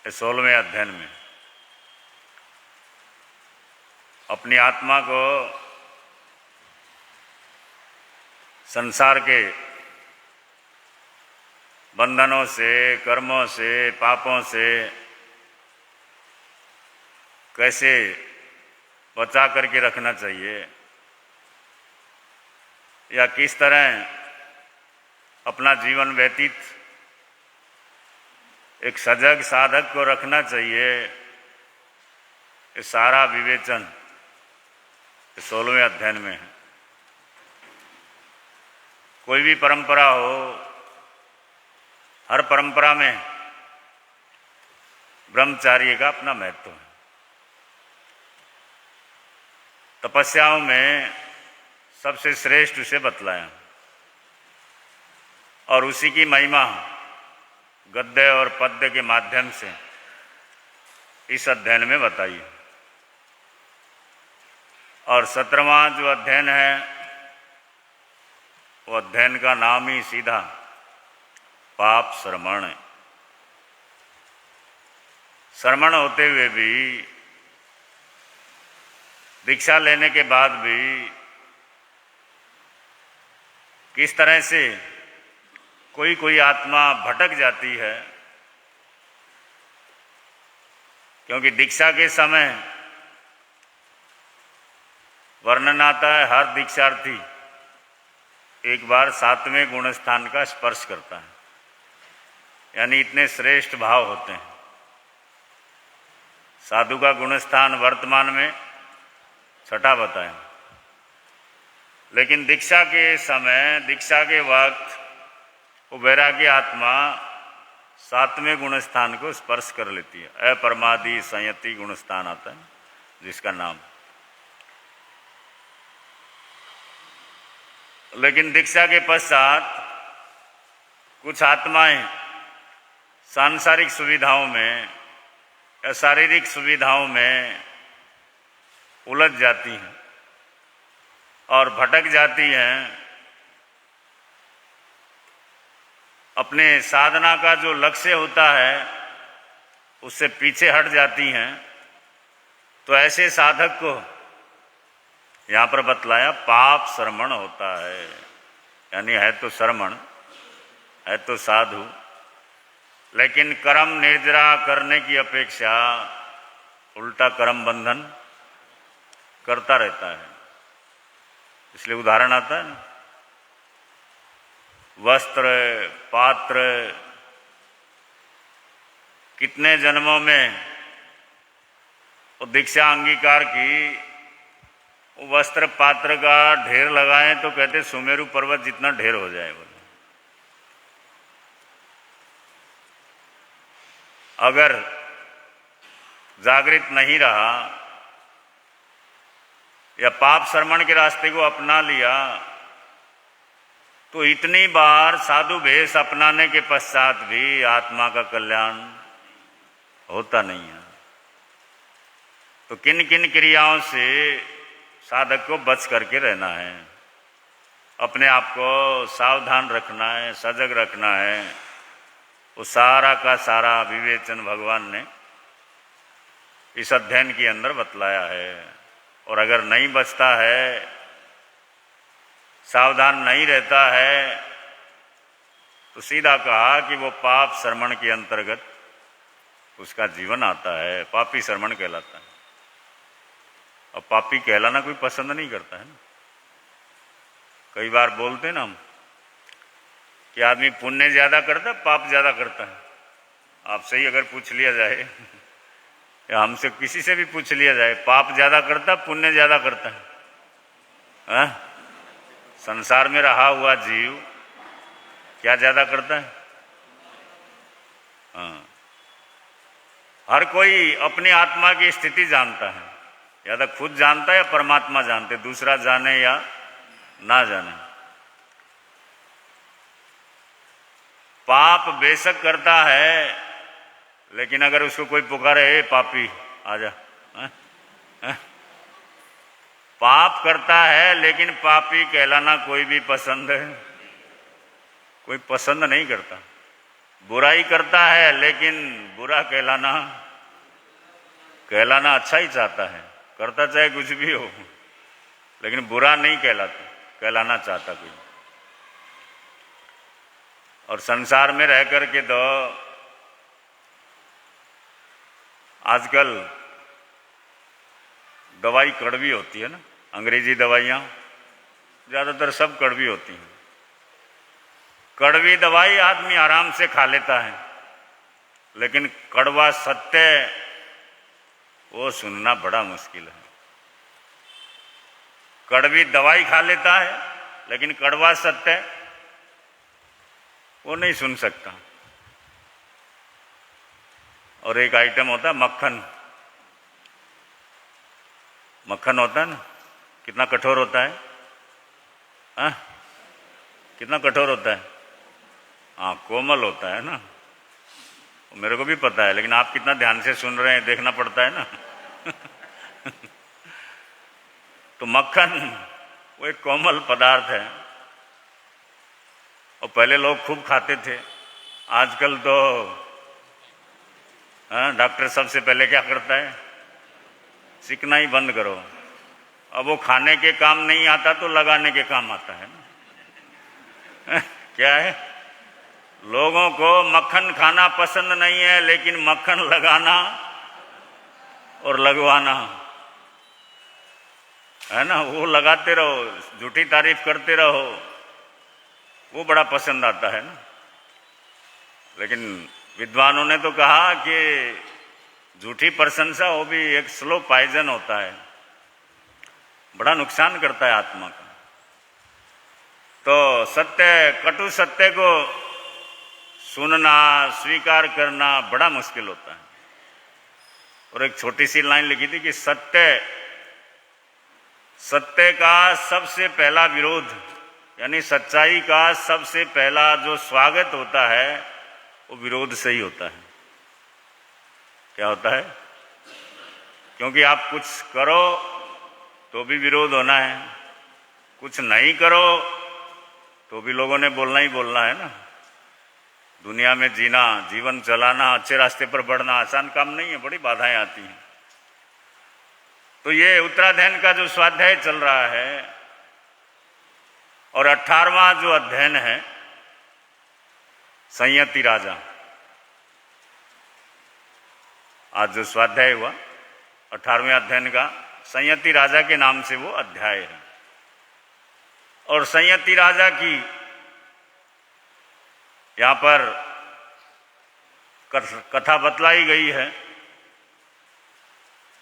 16वें अध्ययन में अपनी आत्मा को संसार के बंधनों से, कर्मों से, पापों से कैसे बचा करके रखना चाहिए, या किस तरह अपना जीवन व्यतीत एक सजग साधक को रखना चाहिए, ये सारा विवेचन 16वें अध्ययन में है। कोई भी परंपरा हो, हर परंपरा में ब्रह्मचार्य का अपना महत्व है। तपस्याओं में सबसे श्रेष्ठ उसे बतलाया और उसी की महिमा गद्य और पद्य के माध्यम से इस अध्ययन में बताई। और 17वां जो अध्ययन है वो अध्ययन का नाम ही सीधा पाप श्रमण है। श्रमण होते हुए भी, दीक्षा लेने के बाद भी किस तरह से कोई आत्मा भटक जाती है, क्योंकि दीक्षा के समय वर्णन आता है हर दीक्षार्थी एक बार 7वें गुण स्थान का स्पर्श करता है, यानी इतने श्रेष्ठ भाव होते हैं। साधु का गुण स्थान वर्तमान में 6ठा बताया, लेकिन दीक्षा के समय, दीक्षा के वक्त वो वैराग्य आत्मा 7वें गुण स्थान को स्पर्श कर लेती है। अपरमादि संयति गुण स्थान आता है जिसका नाम। लेकिन दीक्षा के पश्चात कुछ आत्माएं सांसारिक सुविधाओं में या शारीरिक सुविधाओं में उलझ जाती हैं और भटक जाती हैं। अपने साधना का जो लक्ष्य होता है उससे पीछे हट जाती हैं। तो ऐसे साधक को यहाँ पर बतलाया पाप श्रमण होता है, यानी है तो श्रमण, है तो साधु, लेकिन कर्म निर्जरा करने की अपेक्षा उल्टा कर्म बंधन करता रहता है। इसलिए उदाहरण आता है ना, वस्त्र, पात्र, कितने जन्मों में वो दीक्षा अंगीकार की, वस्त्र पात्र का ढेर लगाएं तो कहते सुमेरु पर्वत जितना ढेर हो जाए। बोले अगर जागृत नहीं रहा या पाप श्रमण के रास्ते को अपना लिया तो इतनी बार साधु भेष अपनाने के पश्चात भी आत्मा का कल्याण होता नहीं है। तो किन किन क्रियाओं से साधक को बच करके रहना है, अपने आप को सावधान रखना है, सजग रखना है, वो सारा का सारा विवेचन भगवान ने इस अध्ययन के अंदर बतलाया है। और अगर नहीं बचता है, सावधान नहीं रहता है, तो सीधा कहा कि वो पाप श्रमण के अंतर्गत उसका जीवन आता है, पापी श्रमण कहलाता है। अब पापी कहलाना कोई पसंद नहीं करता है ना। कई बार बोलते ना हम कि आदमी पुण्य ज्यादा करता है पाप ज्यादा करता है। आपसे ही अगर पूछ लिया जाए या हमसे किसी से भी पूछ लिया जाए, पाप ज्यादा करता है पुण्य ज्यादा करता है? संसार में रहा हुआ जीव क्या ज्यादा करता है? हर कोई अपनी आत्मा की स्थिति जानता है, या तो खुद जानता है या परमात्मा जानते, दूसरा जाने या ना जाने। पाप बेशक करता है, लेकिन अगर उसको कोई पुकारे, ए पापी आजा, पाप करता है लेकिन पापी कहलाना कोई भी पसंद है, कोई पसंद नहीं करता। बुराई करता है लेकिन बुरा कहलाना अच्छा ही चाहता है, करता चाहे कुछ भी हो, लेकिन बुरा नहीं कहलाना चाहता कोई। और संसार में रह कर के तो आजकल दवाई कड़वी होती है ना, अंग्रेजी दवाइयाँ ज़्यादातर सब कड़वी होती हैं। कड़वी दवाई आदमी आराम से खा लेता है, लेकिन कड़वा सत्य वो सुनना बड़ा मुश्किल है। कड़वी दवाई खा लेता है, लेकिन कड़वा सत्य वो नहीं सुन सकता। और एक आइटम होता है मक्खन। मक्खन होता है ना, कितना कठोर होता है, कितना कठोर होता है। हाँ, कोमल होता है ना, मेरे को भी पता है, लेकिन आप कितना ध्यान से सुन रहे हैं देखना पड़ता है ना। तो मक्खन वो एक कोमल पदार्थ है, और पहले लोग खूब खाते थे। आजकल तो डॉक्टर सबसे पहले क्या करता है, सीखना ही बंद करो। अब वो खाने के काम नहीं आता तो लगाने के काम आता है ना। क्या है, लोगों को मक्खन खाना पसंद नहीं है, लेकिन मक्खन लगाना और लगवाना है ना, वो लगाते रहो, झूठी तारीफ करते रहो, वो बड़ा पसंद आता है ना। लेकिन विद्वानों ने तो कहा कि झूठी प्रशंसा वो भी एक स्लो पॉइजन होता है, बड़ा नुकसान करता है आत्मा का। तो सत्य, कटु सत्य को सुनना, स्वीकार करना बड़ा मुश्किल होता है। और एक छोटी सी लाइन लिखी थी कि सत्य का सबसे पहला विरोध, यानी सच्चाई का सबसे पहला जो स्वागत होता है वो विरोध से ही होता है। क्या होता है? क्योंकि आप कुछ करो तो भी विरोध होना है, कुछ नहीं करो तो भी लोगों ने बोलना ही बोलना है ना। दुनिया में जीना, जीवन चलाना, अच्छे रास्ते पर बढ़ना आसान काम नहीं है, बड़ी बाधाएं आती हैं। तो ये उत्तराध्ययन का जो स्वाध्याय चल रहा है और 18वां जो अध्ययन है संयति राजा, आज जो स्वाध्याय हुआ 18वें अध्ययन का संयति राजा के नाम से वो अध्याय है। और संयति राजा की यहाँ पर कथा बतलाई गई है।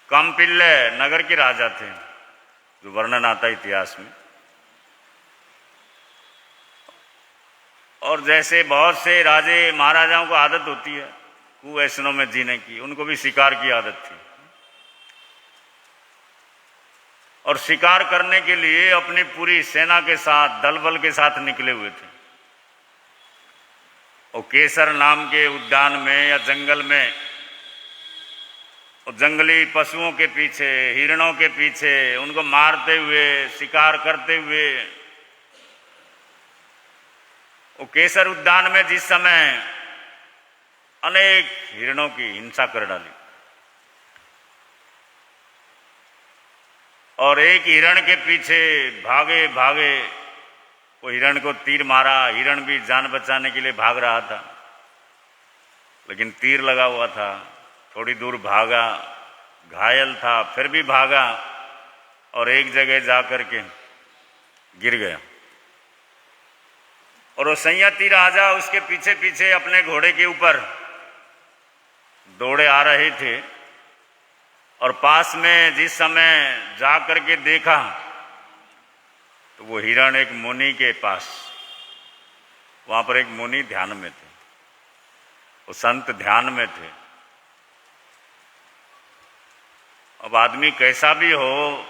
काम्पिल्य नगर के राजा थे, जो वर्णन आता है इतिहास में। और जैसे बहुत से राजे महाराजाओं को आदत होती है कुवैष्णव में जीने की, उनको भी शिकार की आदत थी। और शिकार करने के लिए अपनी पूरी सेना के साथ, दल बल के साथ निकले हुए थे। और केसर नाम के उद्यान में या जंगल में, और जंगली पशुओं के पीछे, हिरणों के पीछे, उनको मारते हुए, शिकार करते हुए, वो केसर उद्यान में जिस समय अनेक हिरणों की हिंसा कर डाली, और एक हिरण के पीछे भागे भागे, वो हिरण को तीर मारा। हिरण भी जान बचाने के लिए भाग रहा था, लेकिन तीर लगा हुआ था। थोड़ी दूर भागा, घायल था, फिर भी भागा, और एक जगह जा कर के गिर गया। और वो संयति राजा उसके पीछे पीछे अपने घोड़े के ऊपर दौड़े आ रहे थे, और पास में जिस समय जा कर के देखा तो वो हिरण एक मुनि के पास, वहां पर एक मुनि ध्यान में थे, वो संत ध्यान में थे। अब आदमी कैसा भी हो,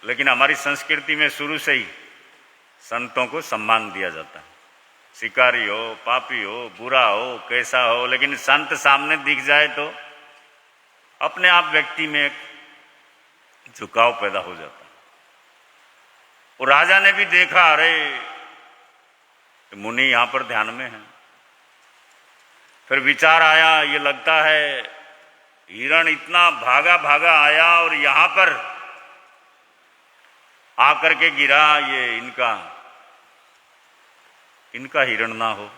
लेकिन हमारी संस्कृति में शुरू से ही संतों को सम्मान दिया जाता है। शिकारी हो, पापी हो, बुरा हो, कैसा हो, लेकिन संत सामने दिख जाए तो अपने आप व्यक्ति में एक झुकाव पैदा हो जाता है। और राजा ने भी देखा, अरे मुनि यहां पर ध्यान में है। फिर विचार आया, ये लगता है हिरण इतना भागा भागा आया और यहां पर आकर के गिरा, ये इनका हिरण ना हो,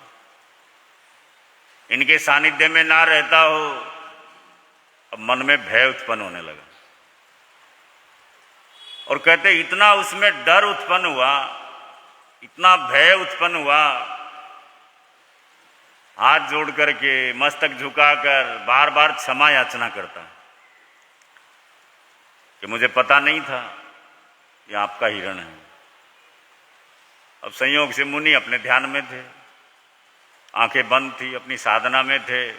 इनके सानिध्य में ना रहता हो। अब मन में भय उत्पन्न होने लगा, और कहते इतना उसमें डर उत्पन्न हुआ, इतना भय उत्पन्न हुआ, हाथ जोड़ करके मस्तक झुकाकर बार बार क्षमा याचना करता कि मुझे पता नहीं था ये आपका हिरण है। अब संयोग से मुनि अपने ध्यान में थे, आंखें बंद थी, अपनी साधना में थे,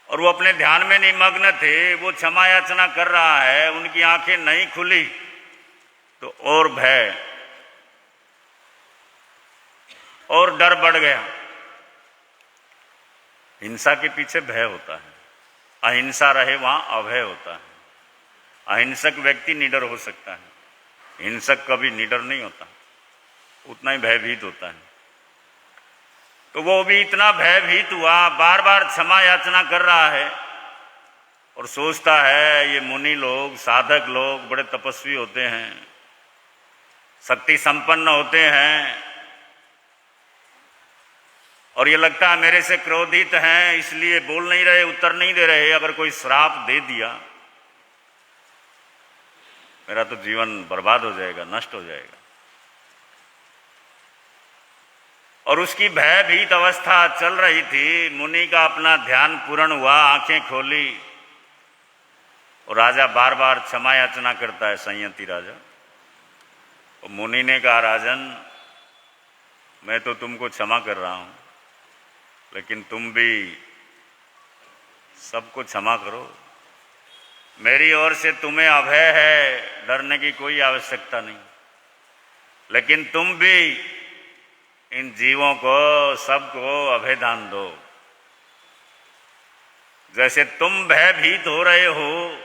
और वो अपने ध्यान में निमग्न थे। वो क्षमा याचना कर रहा है, उनकी आंखें नहीं खुली तो और भय और डर बढ़ गया। हिंसा के पीछे भय होता है, अहिंसा रहे वहां अभय होता है। अहिंसक व्यक्ति निडर हो सकता है, हिंसक कभी निडर नहीं होता, उतना ही भयभीत होता है। तो वो भी इतना भयभीत हुआ, बार बार क्षमा याचना कर रहा है, और सोचता है ये मुनि लोग, साधक लोग बड़े तपस्वी होते हैं, शक्ति संपन्न होते हैं, और ये लगता है मेरे से क्रोधित हैं, इसलिए बोल नहीं रहे, उत्तर नहीं दे रहे। अगर कोई श्राप दे दिया मेरा तो जीवन बर्बाद हो जाएगा, नष्ट हो जाएगा। और उसकी भयभीत अवस्था चल रही थी। मुनि का अपना ध्यान पूर्ण हुआ, आंखें खोली, और राजा बार बार क्षमा याचना करता है, संयति राजा। और मुनि ने कहा, राजन मैं तो तुमको क्षमा कर रहा हूं, लेकिन तुम भी सबको क्षमा करो। मेरी ओर से तुम्हें अभय है, डरने की कोई आवश्यकता नहीं, लेकिन तुम भी इन जीवों को, सबको अभय दान दो। जैसे तुम भयभीत हो रहे हो,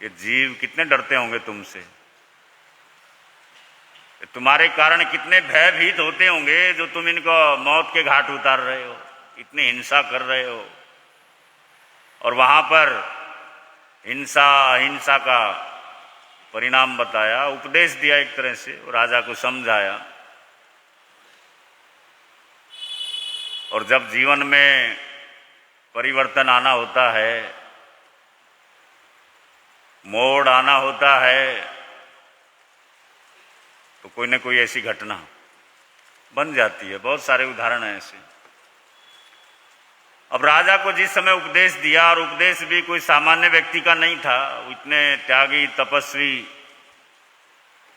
ये जीव कितने डरते होंगे तुमसे, तुम्हारे कारण कितने भयभीत होते होंगे, जो तुम इनको मौत के घाट उतार रहे हो, इतनी हिंसा कर रहे हो। और वहां पर हिंसा अहिंसा का परिणाम बताया, उपदेश दिया एक तरह से, राजा को समझाया। और जब जीवन में परिवर्तन आना होता है, मोड़ आना होता है, तो कोई न कोई ऐसी घटना बन जाती है। बहुत सारे उदाहरण हैं ऐसे। अब राजा को जिस समय उपदेश दिया, और उपदेश भी कोई सामान्य व्यक्ति का नहीं था, इतने त्यागी तपस्वी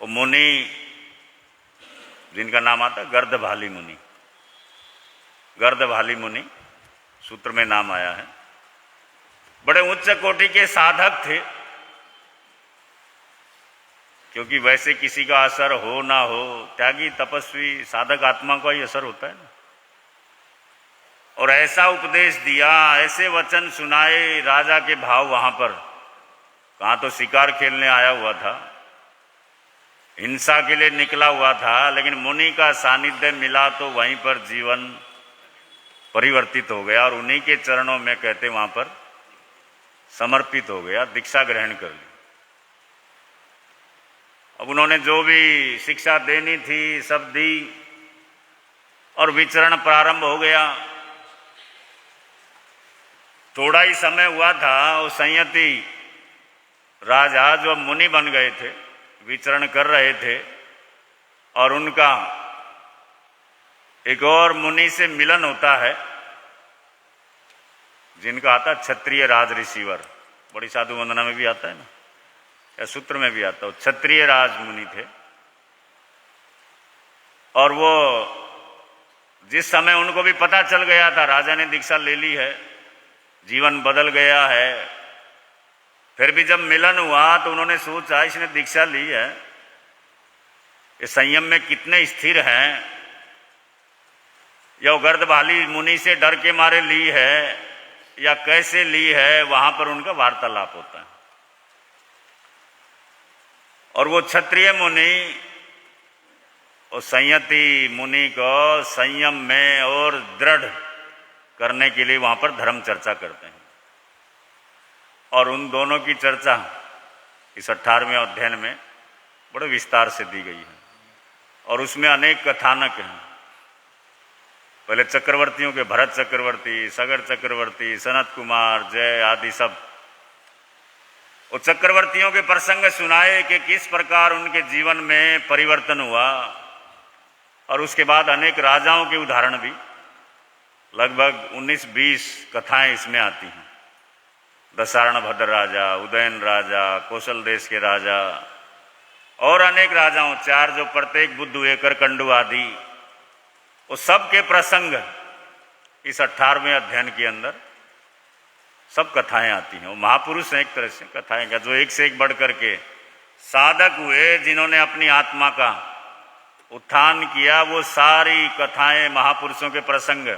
वो मुनि, जिनका नाम आता गर्दभाली मुनि, गर्दभाली मुनि सूत्र में नाम आया है, बड़े उच्च कोटि के साधक थे। क्योंकि वैसे किसी का असर हो ना हो, त्यागी तपस्वी साधक आत्मा का ही असर होता है ना। और ऐसा उपदेश दिया, ऐसे वचन सुनाए, राजा के भाव वहां पर, कहाँ तो शिकार खेलने आया हुआ था, हिंसा के लिए निकला हुआ था, लेकिन मुनि का सानिध्य मिला तो वहीं पर जीवन परिवर्तित हो गया, और उन्हीं के चरणों में कहते वहां पर समर्पित हो गया, दीक्षा ग्रहण कर ली। अब उन्होंने जो भी शिक्षा देनी थी सब दी, और विचरण प्रारंभ हो गया। थोड़ा ही समय हुआ था, वो संयति राजा जो मुनि बन गए थे, विचरण कर रहे थे, और उनका एक और मुनि से मिलन होता है जिनका आता क्षत्रिय राज ऋषिवर, बड़ी साधु वंदना में भी आता है ना, या सूत्र में भी आता है। क्षत्रिय राज मुनि थे, और वो जिस समय उनको भी पता चल गया था राजा ने दीक्षा ले ली है, जीवन बदल गया है, फिर भी जब मिलन हुआ तो उन्होंने सोचा इसने दीक्षा ली है, ये संयम में कितने स्थिर हैं, या गर्दभाली मुनि से डर के मारे ली है या कैसे ली है। वहां पर उनका वार्तालाप होता है, और वो क्षत्रिय मुनि और संयति मुनि को संयम में और दृढ़ करने के लिए वहां पर धर्म चर्चा करते हैं। और उन दोनों की चर्चा इस 18वें अध्ययन में बड़े विस्तार से दी गई है, और उसमें अनेक कथानक हैं। पहले चक्रवर्तियों के भरत चक्रवर्ती, सगर चक्रवर्ती, सनत कुमार, जय आदि सब, वो चक्रवर्तियों के प्रसंग सुनाए कि किस प्रकार उनके जीवन में परिवर्तन हुआ, और उसके बाद अनेक राजाओं के उदाहरण भी, लगभग 19-20 कथाएं इसमें आती हैं। दशारण भद्र राजा, उदयन राजा, कौशल देश के राजा, और अनेक राजाओं, 4 जो प्रत्येक बुद्ध हुए, करकंडू आदि, वो सब के प्रसंग इस 18वें अध्ययन के अंदर सब कथाएं आती हैं। वो महापुरुष हैं एक तरह से, कथाएं का जो एक से एक बढ़ करके साधक हुए, जिन्होंने अपनी आत्मा का उत्थान किया, वो सारी कथाएं, महापुरुषों के प्रसंग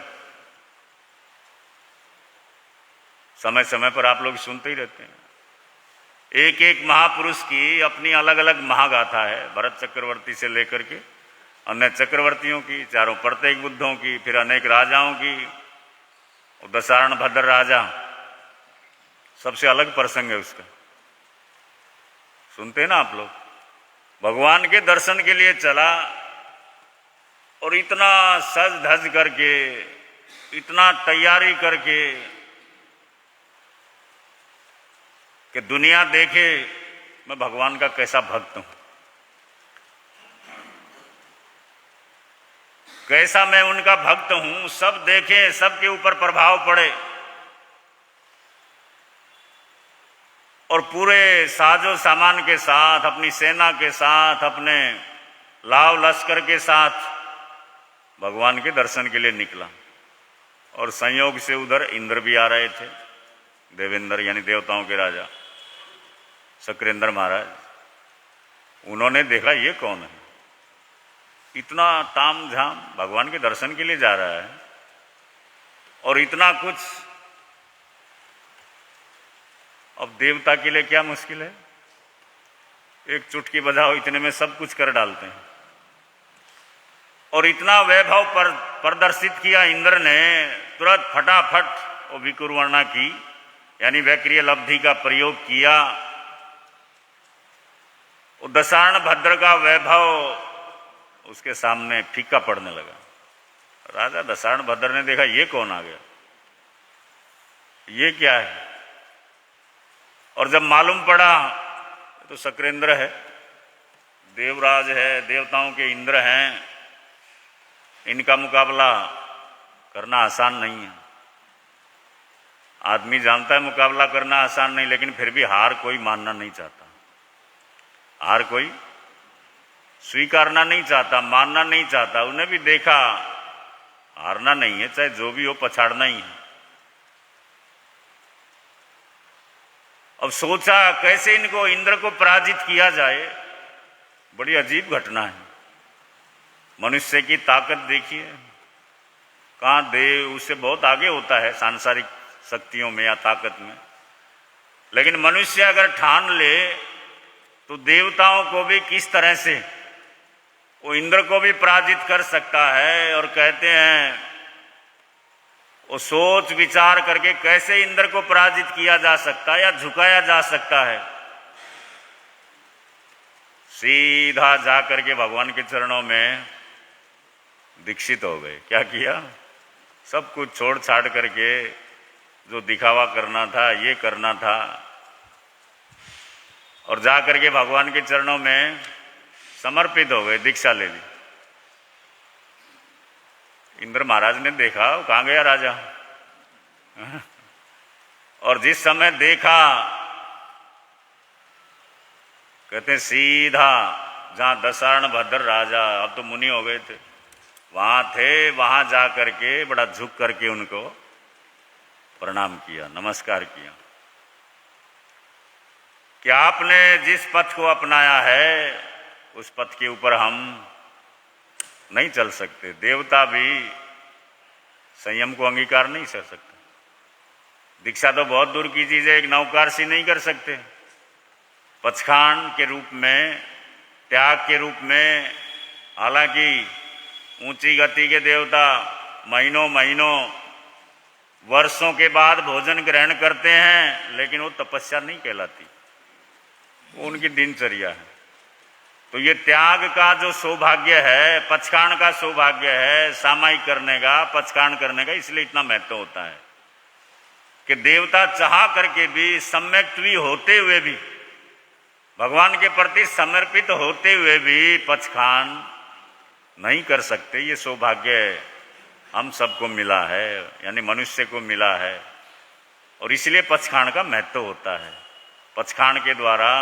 समय समय पर आप लोग सुनते ही रहते हैं। एक एक महापुरुष की अपनी अलग अलग महागाथा है, भरत चक्रवर्ती से लेकर के अन्य चक्रवर्तियों की, 4 प्रत्येक बुद्धों की, फिर अनेक राजाओं की, दशारण भद्र राजा सबसे अलग प्रसंग है उसका। सुनते हैं ना आप लोग। भगवान के दर्शन के लिए चला, और इतना सज धज करके, इतना तैयारी करके कि दुनिया देखे मैं भगवान का कैसा भक्त हूं, कैसा मैं उनका भक्त हूं, सब देखें, सबके ऊपर प्रभाव पड़े, और पूरे साजो सामान के साथ, अपनी सेना के साथ, अपने लाव लश्कर के साथ भगवान के दर्शन के लिए निकला। और संयोग से उधर इंद्र भी आ रहे थे, देवेंद्र यानी देवताओं के राजा शक्रेंद्र महाराज। उन्होंने देखा ये कौन है, इतना ताम झाम भगवान के दर्शन के लिए जा रहा है, और इतना कुछ। अब देवता के लिए क्या मुश्किल है, एक चुटकी बजाओ, इतने में सब कुछ कर डालते हैं। और इतना वैभव प्रदर्शित किया इंद्र ने, तुरंत फटाफट वो विकुर्वणा की यानी वैक्रिय लब्धि का प्रयोग किया। दशारण भद्र का वैभव उसके सामने फीका पड़ने लगा। राजा दशारण भद्र ने देखा ये कौन आ गया, ये क्या है। और जब मालूम पड़ा तो शक्रेंद्र है, देवराज है, देवताओं के इंद्र हैं, इनका मुकाबला करना आसान नहीं है। आदमी जानता है मुकाबला करना आसान नहीं, लेकिन फिर भी हार कोई मानना नहीं चाहता, हार कोई स्वीकारना नहीं चाहता, मानना नहीं चाहता। उन्हें भी देखा हारना नहीं है, चाहे जो भी हो पछाड़ना ही है। अब सोचा कैसे इनको, इंद्र को पराजित किया जाए। बड़ी अजीब घटना है। मनुष्य की ताकत देखिए, कहाँ देव उससे बहुत आगे होता है सांसारिक शक्तियों में या ताकत में, लेकिन मनुष्य अगर ठान ले तो देवताओं को भी किस तरह से, वो इंद्र को भी पराजित कर सकता है। और कहते हैं वो सोच विचार करके कैसे इंद्र को पराजित किया जा सकता है या झुकाया जा सकता है। सीधा जा करके भगवान के चरणों में दीक्षित हो गए। क्या किया, सब कुछ छोड़ छाड़ करके जो दिखावा करना था, ये करना था, और जा करके भगवान के चरणों में समर्पित हो गए, दीक्षा ले ली। इंद्र महाराज ने देखा, वो कहाँ गया राजा? और जिस समय देखा, कहते हैं सीधा जहां दशार्ण भद्र राजा, अब तो मुनि हो गए थे, वहां थे, वहां जा करके बड़ा झुक करके उनको प्रणाम किया, नमस्कार किया कि आपने जिस पथ को अपनाया है उस पथ के ऊपर हम नहीं चल सकते। देवता भी संयम को अंगीकार नहीं कर सकते। दीक्षा तो बहुत दूर की चीज है, एक नौकार सी नहीं कर सकते। पचखान के रूप में, त्याग के रूप में, हालांकि ऊंची गति के देवता महीनों महीनों वर्षों के बाद भोजन ग्रहण करते हैं, लेकिन वो तपस्या नहीं कहलाती, वो उनकी दिनचर्या है। तो ये त्याग का जो सौभाग्य है, पचखान का सौभाग्य है, सामायिक करने का, पचखान करने का, इसलिए इतना महत्व होता है कि देवता चाह करके भी, सम्यक्त्वी होते हुए भी, भगवान के प्रति समर्पित होते हुए भी पचखान नहीं कर सकते। ये सौभाग्य हम सबको मिला है, यानी मनुष्य को मिला है, और इसलिए पचखान का महत्व होता है। पचखान के द्वारा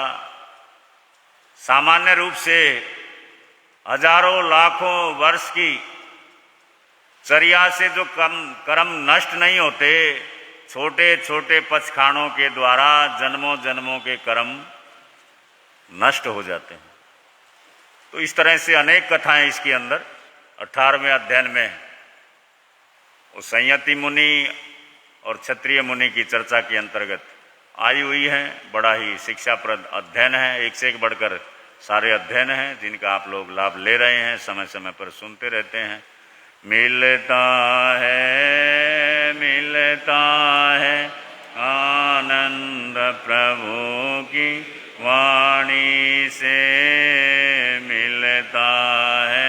सामान्य रूप से हजारों लाखों वर्ष की चर्या से जो कर्म नष्ट नहीं होते, छोटे छोटे पचखानों के द्वारा जन्मों जन्मों के कर्म नष्ट हो जाते हैं। तो इस तरह से अनेक कथाएं इसके अंदर 18वें अध्ययन में वो संयति मुनि और क्षत्रिय मुनि की चर्चा के अंतर्गत आई हुई है। बड़ा ही शिक्षाप्रद अध्ययन है, एक से एक बढ़कर सारे अध्ययन हैं जिनका आप लोग लाभ ले रहे हैं, समय समय पर सुनते रहते हैं। मिलता है आनंद प्रभु की वाणी से, मिलता है।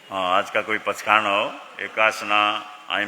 हाँ, आज का कोई पचखान हो, एकासना आई